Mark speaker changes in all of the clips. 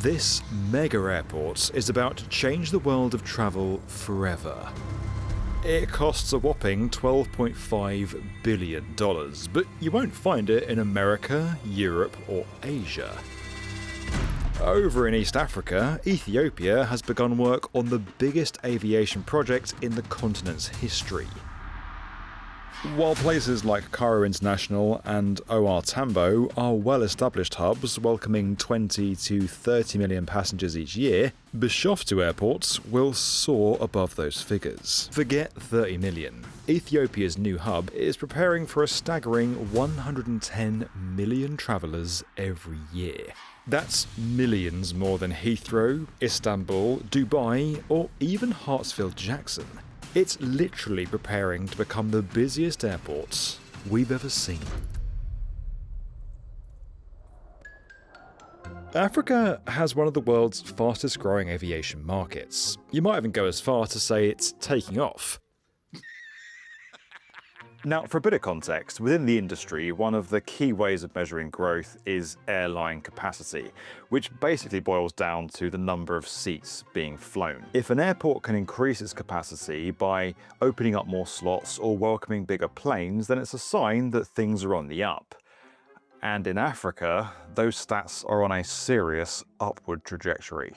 Speaker 1: This mega airport is about to change the world of travel forever. It costs a whopping $12.5 billion, but you won't find it in America, Europe, or Asia. Over in East Africa, Ethiopia has begun work on the biggest aviation project in the continent's history. While places like Cairo International and OR Tambo are well-established hubs welcoming 20 to 30 million passengers each year, Bishoftu Airport will soar above those figures. Forget 30 million. Ethiopia's new hub is preparing for a staggering 110 million travellers every year. That's millions more than Heathrow, Istanbul, Dubai, or even Hartsfield-Jackson. It's literally preparing to become the busiest airport we've ever seen. Africa has one of the world's fastest growing aviation markets. You might even go as far to say it's taking off. Now, for a bit of context, within the industry, one of the key ways of measuring growth is airline capacity, which basically boils down to the number of seats being flown. If an airport can increase its capacity by opening up more slots or welcoming bigger planes, then it's a sign that things are on the up. And in Africa, those stats are on a serious upward trajectory.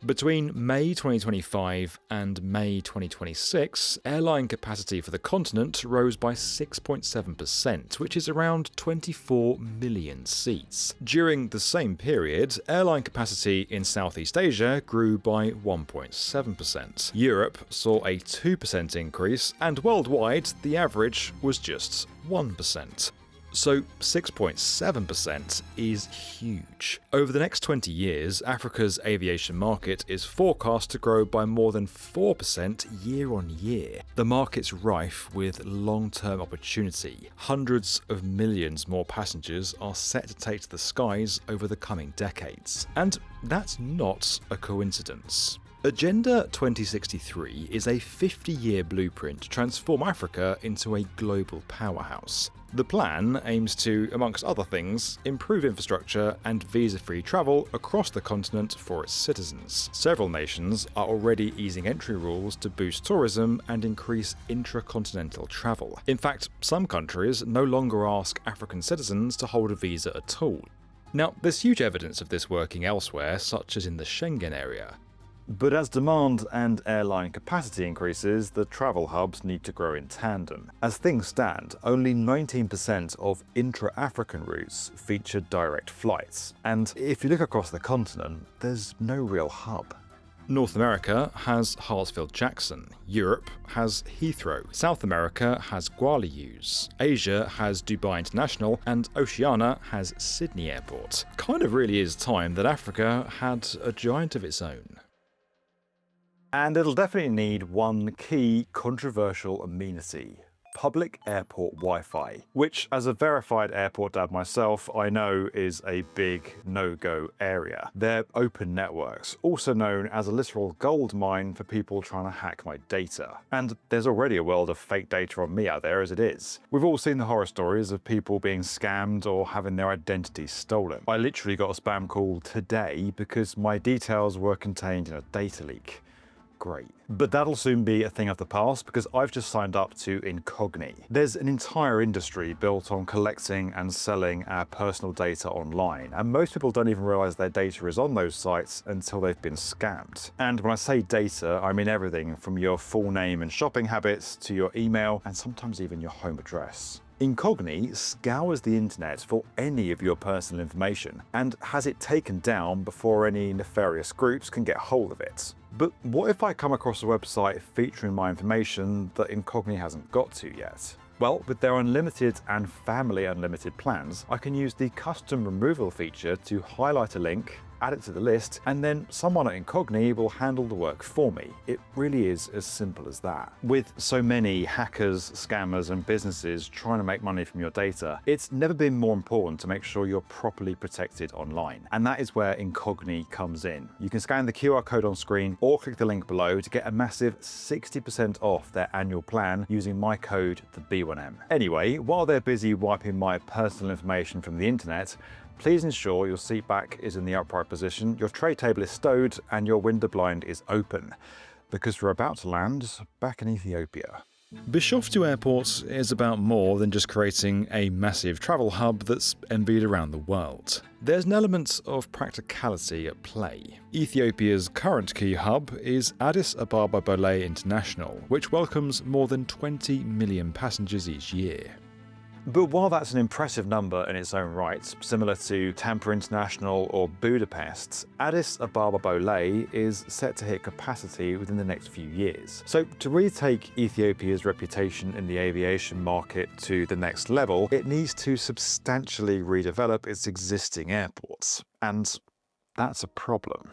Speaker 1: Between May 2025 and May 2026, airline capacity for the continent rose by 6.7%, which is around 24 million seats. During the same period, airline capacity in Southeast Asia grew by 1.7%. Europe saw a 2% increase, and worldwide, the average was just 1%. So 6.7% is huge. Over the next 20 years, Africa's aviation market is forecast to grow by more than 4% year on year. The market's rife with long-term opportunity. Hundreds of millions more passengers are set to take to the skies over the coming decades. And that's not a coincidence. Agenda 2063 is a 50-year blueprint to transform Africa into a global powerhouse. The plan aims to, amongst other things, improve infrastructure and visa-free travel across the continent for its citizens. Several nations are already easing entry rules to boost tourism and increase intracontinental travel. In fact, some countries no longer ask African citizens to hold a visa at all. Now, there's huge evidence of this working elsewhere, such as in the Schengen area. But as demand and airline capacity increases, the travel hubs need to grow in tandem. As things stand, only 19% of intra-African routes feature direct flights. And if you look across the continent, there's no real hub. North America has Hartsfield-Jackson, Europe has Heathrow, South America has Gwalius, Asia has Dubai International, and Oceania has Sydney Airport. Kind of really is time that Africa had a giant of its own. And it'll definitely need one key controversial amenity: public airport Wi-Fi, which, as a verified airport dad myself, I know is a big no-go area. They're open networks, also known as a literal gold mine for people trying to hack my data. And there's already a world of fake data on me out there as it is. We've all seen the horror stories of people being scammed or having their identities stolen. I literally got a spam call today because my details were contained in a data leak. Great. But that'll soon be a thing of the past because I've just signed up to Incogni. There's an entire industry built on collecting and selling our personal data online, and most people don't even realize their data is on those sites until they've been scammed. And when I say data, I mean everything from your full name and shopping habits to your email and sometimes even your home address. Incogni scours the internet for any of your personal information and has it taken down before any nefarious groups can get hold of it. But what if I come across a website featuring my information that Incogni hasn't got to yet? Well, with their unlimited and family unlimited plans, I can use the custom removal feature to highlight a link, add it to the list, and then someone at Incogni will handle the work for me. It really is as simple as that. With so many hackers, scammers, and businesses trying to make money from your data, it's never been more important to make sure you're properly protected online. And that is where Incogni comes in. You can scan the QR code on screen or click the link below to get a massive 60% off their annual plan using my code, the B1M. Anyway, while they're busy wiping my personal information from the internet, Please ensure your seat back is in the upright position, your tray table is stowed, and your window blind is open, because we're about to land back in Ethiopia. Bishoftu Airport is about more than just creating a massive travel hub that's envied around the world. There's an element of practicality at play. Ethiopia's current key hub is Addis Ababa Bole International, which welcomes more than 20 million passengers each year. But while that's an impressive number in its own right, similar to Tampa International or Budapest, Addis Ababa Bole is set to hit capacity within the next few years. So to retake Ethiopia's reputation in the aviation market to the next level, it needs to substantially redevelop its existing airports. And that's a problem.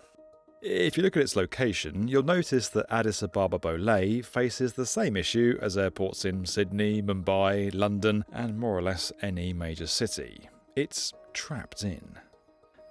Speaker 1: If you look at its location, you'll notice that Addis Ababa Bole faces the same issue as airports in Sydney, Mumbai, London, and more or less any major city. It's trapped in.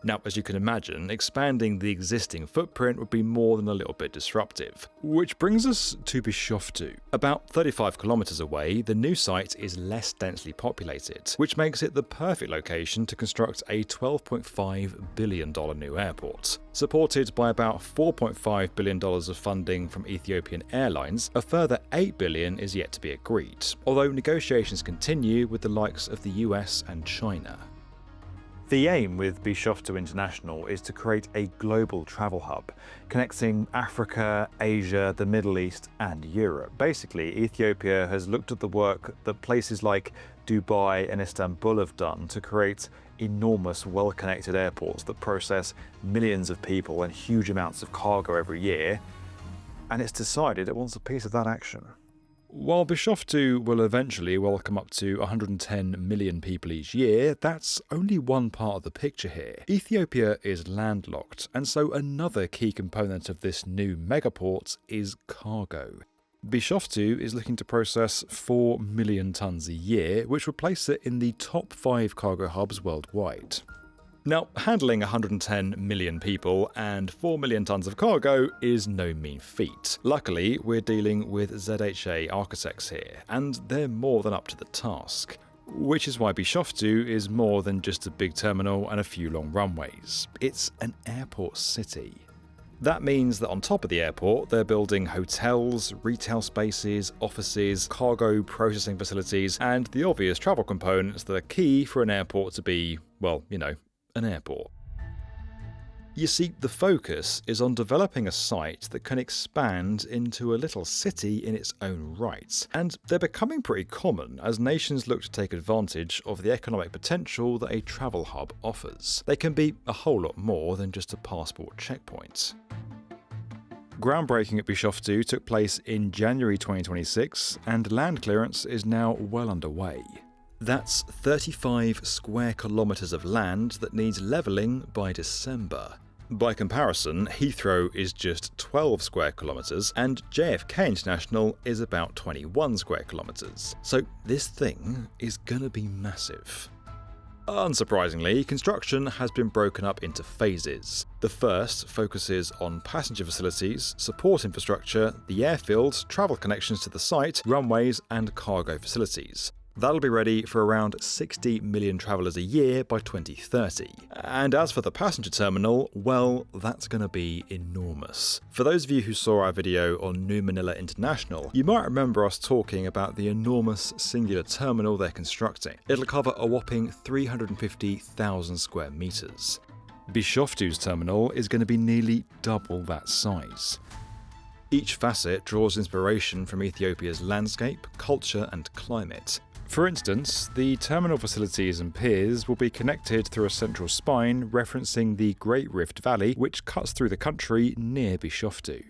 Speaker 1: Now, as you can imagine, expanding the existing footprint would be more than a little bit disruptive. Which brings us to Bishoftu. About 35 kilometers away, the new site is less densely populated, which makes it the perfect location to construct a $12.5 billion new airport. Supported by about $4.5 billion of funding from Ethiopian Airlines, a further $8 billion is yet to be agreed, although negotiations continue with the likes of the US and China. The aim with Bishoftu International is to create a global travel hub, connecting Africa, Asia, the Middle East, and Europe. Basically, Ethiopia has looked at the work that places like Dubai and Istanbul have done to create enormous, well-connected airports that process millions of people and huge amounts of cargo every year, and it's decided it wants a piece of that action. While Bishoftu will eventually welcome up to 110 million people each year, that's only one part of the picture here. Ethiopia is landlocked, and so another key component of this new megaport is cargo. Bishoftu is looking to process 4 million tonnes a year, which would place it in the top 5 cargo hubs worldwide. Now, handling 110 million people and 4 million tonnes of cargo is no mean feat. Luckily, we're dealing with ZHA architects here, and they're more than up to the task. Which is why Bishoftu is more than just a big terminal and a few long runways. It's an airport city. That means that on top of the airport, they're building hotels, retail spaces, offices, cargo processing facilities, and the obvious travel components that are key for an airport to be, well, you know, an airport. You see, the focus is on developing a site that can expand into a little city in its own right, and they're becoming pretty common as nations look to take advantage of the economic potential that a travel hub offers. They can be a whole lot more than just a passport checkpoint. Groundbreaking at Bishoftu took place in January 2026, and land clearance is now well underway. That's 35 square kilometres of land that needs levelling by December. By comparison, Heathrow is just 12 square kilometres and JFK International is about 21 square kilometres. So this thing is gonna be massive. Unsurprisingly, construction has been broken up into phases. The first focuses on passenger facilities, support infrastructure, the airfield, travel connections to the site, runways and cargo facilities. That'll be ready for around 60 million travellers a year by 2030. And as for the passenger terminal, well, that's going to be enormous. For those of you who saw our video on New Manila International, you might remember us talking about the enormous singular terminal they're constructing. It'll cover a whopping 350,000 square metres. Bishoftu's terminal is going to be nearly double that size. Each facet draws inspiration from Ethiopia's landscape, culture and climate. For instance, the terminal facilities and piers will be connected through a central spine referencing the Great Rift Valley, which cuts through the country near Bishoftu.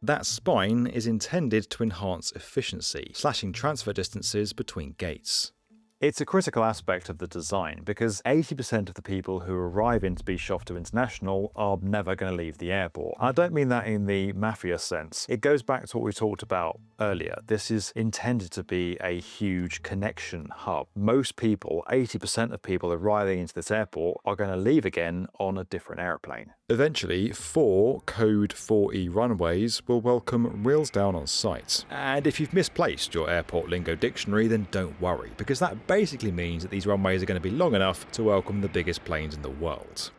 Speaker 1: That spine is intended to enhance efficiency, slashing transfer distances between gates. It's a critical aspect of the design because 80% of the people who arrive into Bishoftu International are never going to leave the airport. I don't mean that in the mafia sense. It goes back to what we talked about earlier. This is intended to be a huge connection hub. Most people, 80% of people arriving into this airport, are going to leave again on a different airplane. Eventually, 4 Code 4E runways will welcome wheels down on site. And if you've misplaced your airport lingo dictionary, then don't worry, because that basically means that these runways are going to be long enough to welcome the biggest planes in the world.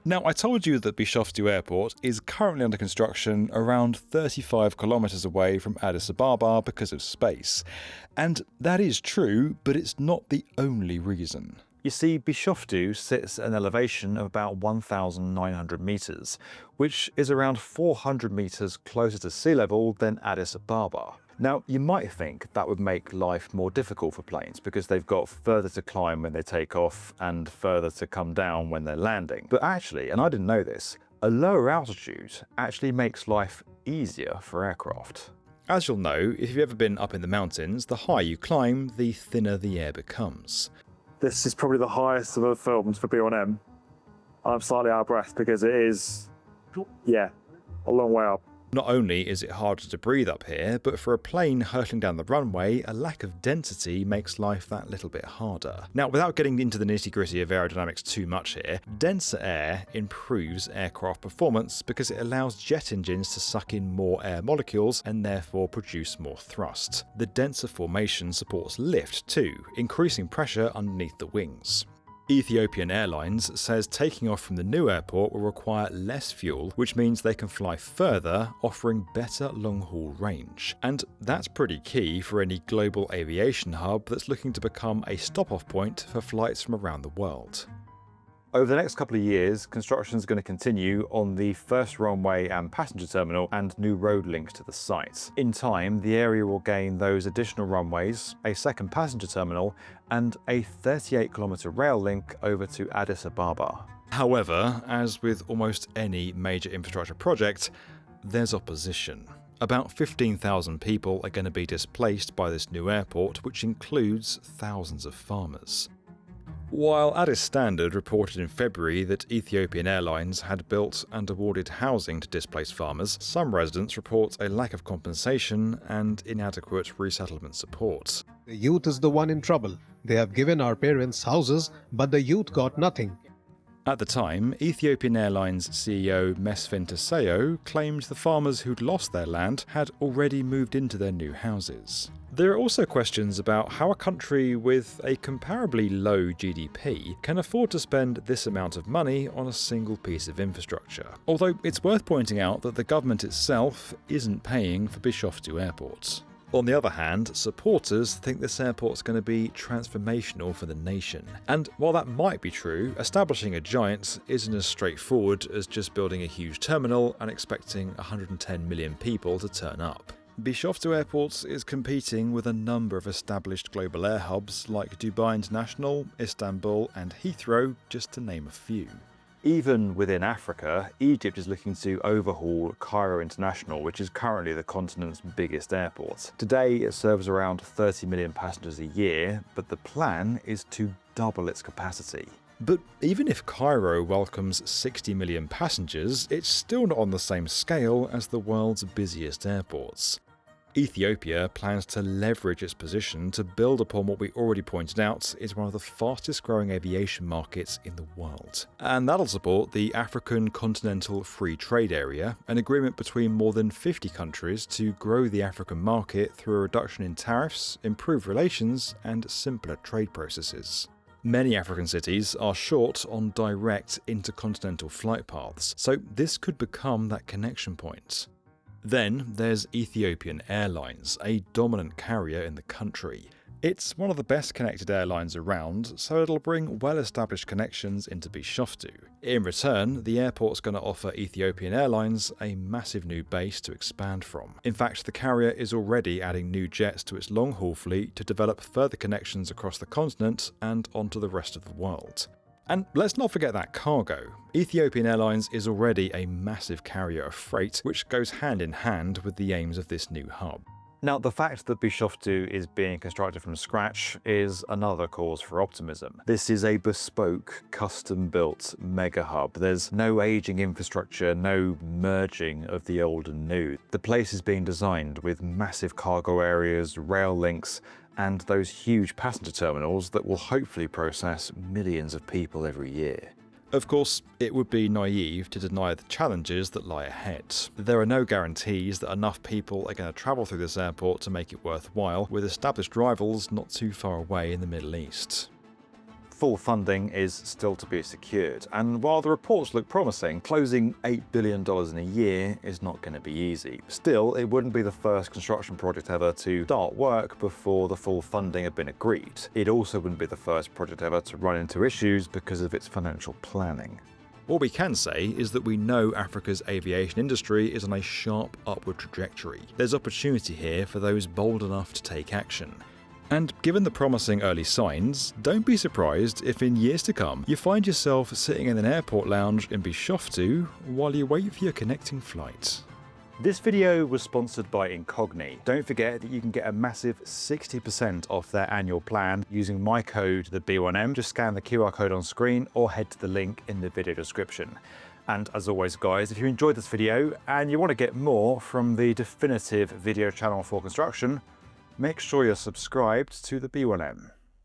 Speaker 1: Now, I told you that Bishoftu Airport is currently under construction around 35 kilometers away from Addis Ababa because of space. And that is true, but it's not the only reason. You see, Bishoftu sits at an elevation of about 1,900 meters, which is around 400 meters closer to sea level than Addis Ababa. Now, you might think that would make life more difficult for planes because they've got further to climb when they take off and further to come down when they're landing. But actually, and I didn't know this, a lower altitude actually makes life easier for aircraft. As you'll know, if you've ever been up in the mountains, the higher you climb, the thinner the air becomes.
Speaker 2: This is probably the highest of the films for B1M. I'm slightly out of breath because it is, a long way up.
Speaker 1: Not only is it harder to breathe up here, but for a plane hurtling down the runway, a lack of density makes life that little bit harder. Now, without getting into the nitty-gritty of aerodynamics too much here, denser air improves aircraft performance because it allows jet engines to suck in more air molecules and therefore produce more thrust. The denser formation supports lift too, increasing pressure underneath the wings. Ethiopian Airlines says taking off from the new airport will require less fuel, which means they can fly further, offering better long-haul range. And that's pretty key for any global aviation hub that's looking to become a stop-off point for flights from around the world. Over the next couple of years, construction is going to continue on the first runway and passenger terminal and new road links to the site. In time, the area will gain those additional runways, a second passenger terminal, and a 38-kilometer rail link over to Addis Ababa. However, as with almost any major infrastructure project, there's opposition. About 15,000 people are going to be displaced by this new airport, which includes thousands of farmers. While Addis Standard reported in February that Ethiopian Airlines had built and awarded housing to displaced farmers, some residents report a lack of compensation and inadequate resettlement support.
Speaker 3: The youth is the one in trouble. They have given our parents houses, but the youth got nothing.
Speaker 1: At the time, Ethiopian Airlines CEO Mesfin Taseo claimed the farmers who'd lost their land had already moved into their new houses. There are also questions about how a country with a comparably low GDP can afford to spend this amount of money on a single piece of infrastructure. Although it's worth pointing out that the government itself isn't paying for Bishoftu Airport. On the other hand, supporters think this airport's going to be transformational for the nation. And while that might be true, establishing a giant isn't as straightforward as just building a huge terminal and expecting 110 million people to turn up. Bishoftu Airport is competing with a number of established global air hubs like Dubai International, Istanbul and Heathrow, just to name a few. Even within Africa, Egypt is looking to overhaul Cairo International, which is currently the continent's biggest airport. Today, it serves around 30 million passengers a year, but the plan is to double its capacity. But even if Cairo welcomes 60 million passengers, it's still not on the same scale as the world's busiest airports. Ethiopia plans to leverage its position to build upon what we already pointed out is one of the fastest growing aviation markets in the world. And that'll support the African Continental Free Trade Area, an agreement between more than 50 countries to grow the African market through a reduction in tariffs, improved relations, and simpler trade processes. Many African cities are short on direct intercontinental flight paths, so this could become that connection point. Then there's Ethiopian Airlines, a dominant carrier in the country. It's one of the best connected airlines around, so it'll bring well-established connections into Bishoftu. In return, the airport's going to offer Ethiopian Airlines a massive new base to expand from. In fact, the carrier is already adding new jets to its long-haul fleet to develop further connections across the continent and onto the rest of the world. And let's not forget that cargo. Ethiopian Airlines is already a massive carrier of freight, which goes hand in hand with the aims of this new hub. Now, the fact that Bishoftu is being constructed from scratch is another cause for optimism. This is a bespoke, custom-built mega hub. There's no aging infrastructure, no merging of the old and new. The place is being designed with massive cargo areas, rail links, and those huge passenger terminals that will hopefully process millions of people every year. Of course, it would be naive to deny the challenges that lie ahead. There are no guarantees that enough people are going to travel through this airport to make it worthwhile, with established rivals not too far away in the Middle East. Full funding is still to be secured, and while the reports look promising, closing $8 billion in a year is not going to be easy. Still, it wouldn't be the first construction project ever to start work before the full funding had been agreed. It also wouldn't be the first project ever to run into issues because of its financial planning. What we can say is that we know Africa's aviation industry is on a sharp upward trajectory. There's opportunity here for those bold enough to take action. And given the promising early signs, don't be surprised if in years to come you find yourself sitting in an airport lounge in Bishoftu while you wait for your connecting flight. This video was sponsored by Incogni. Don't forget that you can get a massive 60% off their annual plan using my code, the B1M. Just scan the QR code on screen or head to the link in the video description. And as always guys, if you enjoyed this video and you want to get more from the definitive video channel for construction, make sure you're subscribed to the B1M.